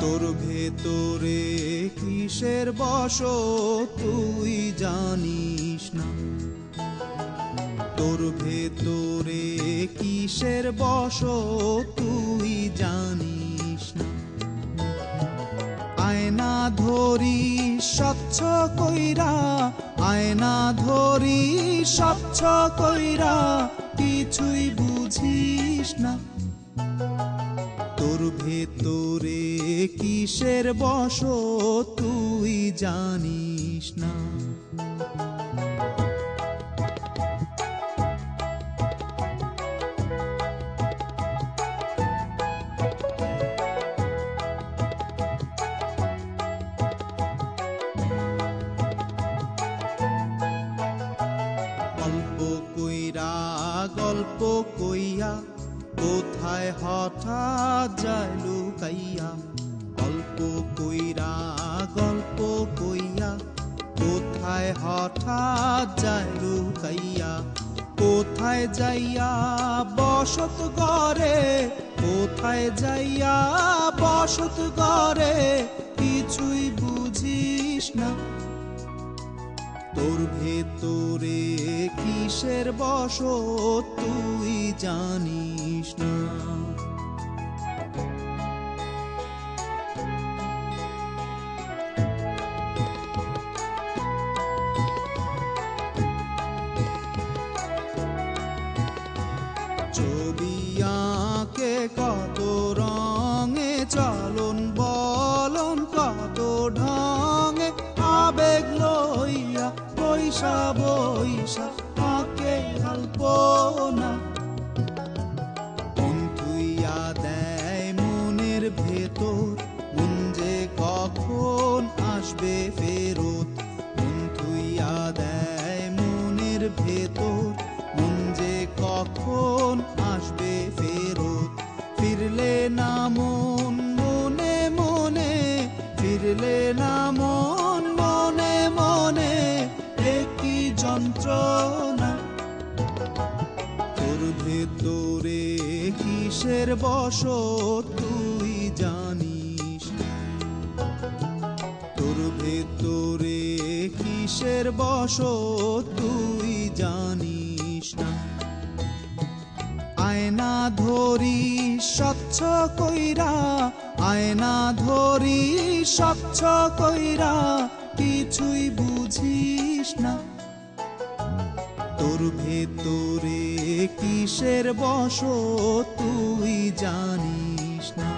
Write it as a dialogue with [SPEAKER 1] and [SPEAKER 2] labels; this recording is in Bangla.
[SPEAKER 1] তোর ভেতরে কিসের বশত তুই জানিস না। তোর ভেতরে কিসের বশত তুই জানিস না। আয়না ধরি স্বচ্ছ কইরা, আয়না ধরি স্বচ্ছ কইরা, কিছুই বুঝিস না। তোর ভেতরে কিসের বশত তুই জানিস না। গল্প কইরা গল্প কইয়া কোথায় হঠাৎ যায় লুকাইয়া। গল্প কইরা গল্প কইয়া কোথায় হঠাৎ যায় লুকাইয়া। কোথায় যাইয়া বসত ঘরে, কোথায় যাইয়া বসত ঘরে, কিছুই বুঝিস না। তোর ভেতরে কিসের বশত তুই জানিস না। ছবি আঁকে কত রঙে, চলন বলন কত ঢঙে, আবেগ লইয়া বৈশা বৈশা আঁকে আলপনা। মন থুইয়া দেয় মনের ভেতর, মন যে কখন আসবে ফেরত। মন থুইয়া দেয় মনের ভেতর, মন যে কখন আসবে ফেরত। ফিরলে না মন মনে মনে, ফিরলে না মন মনে মনে, একই যন্ত্রণা। তোর ভেতরে কিসের বশত তুই জানিস না। তোর ভেতরে কিসের বশত তুই জানিস না। আয়না ধরি স্বচ্ছ কইরা, আয়না ধরি স্বচ্ছ কইরা, কিছুই বুঝিস না। তোর ভেতরে কিসের বশত তুই জানিস না।